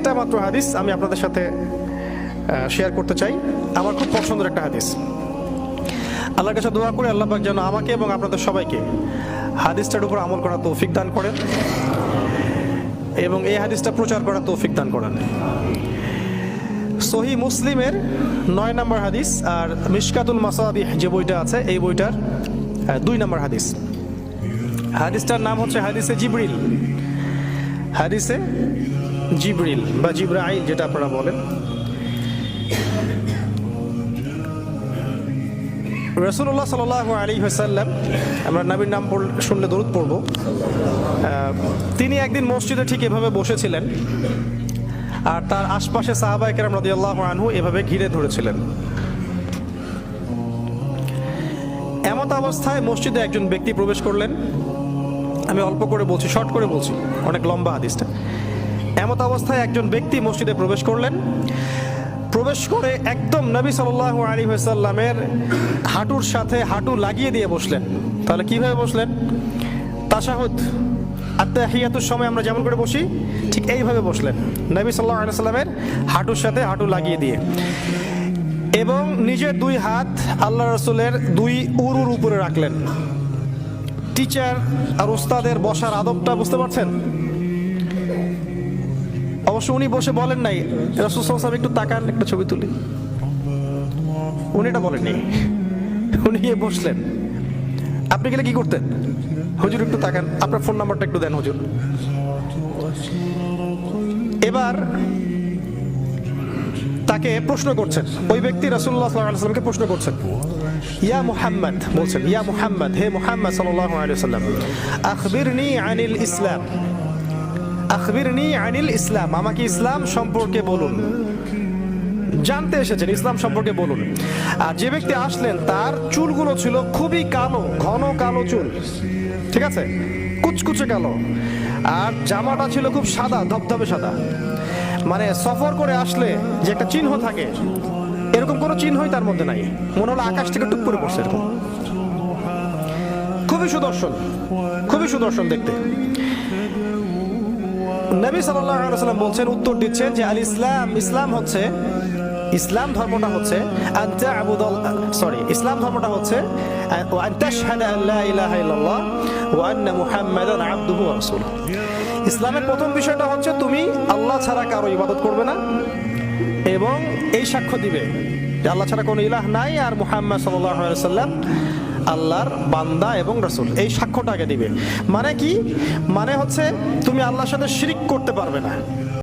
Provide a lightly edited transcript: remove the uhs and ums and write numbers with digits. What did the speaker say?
একটা মাত্র হাদিস আমি আপনাদের সাথে শেয়ার করতে চাই। আমার খুব পছন্দের একটা হাদিস। আল্লাহর কাছে দোয়া করে আল্লাহ পাক যেন আমাকে এবং আপনাদের সবাইকে হাদিসটার উপর আমল করার তৌফিক দান করেন এবং এই হাদিসটা প্রচার করার তৌফিক দান করেন। সহিহ মুসলিমের 9 নম্বর হাদিস আর মিশকাতুল মাসাবিহ যে বইটা আছে এই বইটার 2 নম্বর হাদিস। হাদিসটার নাম হচ্ছে হাদিসে জিবরিল। হাদিসে জিবরিল বা জিব্রাইল যেটা আপনারা বলেন। রাসূলুল্লাহ সাল্লাল্লাহু আলাইহি ওয়াসাল্লাম, আমরা নবীর নাম শুনলে দরুদ পড়ব, তিনি একদিন মসজিদে ঠিক এভাবে বসেছিলেন আর তার আশপাশে সাহাবায়ে কেরাম রাদিয়াল্লাহু আনহু এভাবে ঘিরে ধরেছিলেন। এমত অবস্থায় মসজিদে একজন ব্যক্তি প্রবেশ করলেন। আমি অল্প করে বলছি, শর্ট করে বলছি, অনেক লম্বা হাদিসটা। এমত অবস্থায় একজন ব্যক্তি মসজিদে প্রবেশ করলেন। প্রবেশ করে একদম নবী সাল্লাল্লাহু আলাইহি ওয়াসাল্লামের হাঁটুর সাথে হাঁটু লাগিয়ে দিয়ে বসলেন। তাহলে কিভাবে বসলেন? তাশাহুদ আত্তাহিয়াতুর সময় আমরা যেমন করে বসি ঠিক এইভাবে বসলেন, নবী সাল্লাল্লাহু আলাইহি ওয়াসাল্লামের হাঁটুর সাথে হাঁটু লাগিয়ে দিয়ে, এবং নিজের 2 হাত আল্লাহ রাসূলের 2 উরুর উপরে রাখলেন। টিচার আর উস্তাদের বসার আদবটা বুঝতে পারছেন? অবশ্য উনি বসে বলেন নাই রাসূল সাল্লাল্লাহু আলাইহি ওয়াসাল্লাম একটু তাকান, একটা ছবি তুলি, উনি এটা বলেননি। উনি গিয়ে বসলেন। আপনি গেলে কি করতেন? হুজুর একটু তাকান, আপনার ফোন নাম্বারটা একটু দেন হুজুর। এবার তাকে প্রশ্ন করছেন, ওই ব্যক্তি রাসূলুল্লাহ সাল্লাল্লাহু আলাইহি ওয়াসাল্লামকে প্রশ্ন করছেন, ইয়া মুহাম্মদ, বলছেন ইয়া মুহাম্মদ, হে মুহাম্মদ সাল্লাল্লাহু আলাইহি ওয়াসাল্লাম, আখবিরনি আনিল ইসলাম, আখবিরনি আনিল ইসলাম, আমাকে ইসলাম সম্পর্কে বলুন। জানতে এসেছেন, ইসলাম সম্পর্কে বলুন। আর যে ব্যক্তি আসলেন তার চুলগুলো ছিল খুবই কালো, ঘন কালো চুল, ঠিক আছে, কুচকুচে কালো, আর জামাটা ছিল খুব সাদা, ধবধবে সাদা। মানে সফর করে আসলে যে একটা চিহ্ন থাকে, এরকম কোনো চিহ্নই তার মধ্যে নাই। মনে হলো আকাশ থেকে টুক করে পড়ছে এরকম। খুবই সুদর্শন, খুবই সুদর্শন দেখতে। নবী সাল্লাল্লাহু আলাইহি ওয়াসাল্লাম বলছেন, উত্তর দিচ্ছেন যে আল ইসলাম, ইসলাম হচ্ছে, ইসলাম ধর্মটা হচ্ছে ইসলাম ধর্মটা হচ্ছে আন তাশহাদা আন লা ইলাহা ইল্লাল্লাহ ওয়া আন্না মুহাম্মাদান আবদুহু ওয়া রাসূলুহু। ইসলামের প্রথম বিষয়টা হচ্ছে তুমি আল্লাহ ছাড়া কারো ইবাদত করবে না এবং এই সাক্ষ্য দিবে যে আল্লাহ ছাড়া কোনো ইলাহ নাই আর মুহাম্মদ সাল্লাল্লাহু আলাইহি ওয়াসাল্লাম আল্লাহর বান্দা এবং রাসূল। এই সাক্ষ্যটাকে দিবে। মানে কি? মানে হচ্ছে তুমি আল্লাহর সাথে শিরিক করতে পারবে না।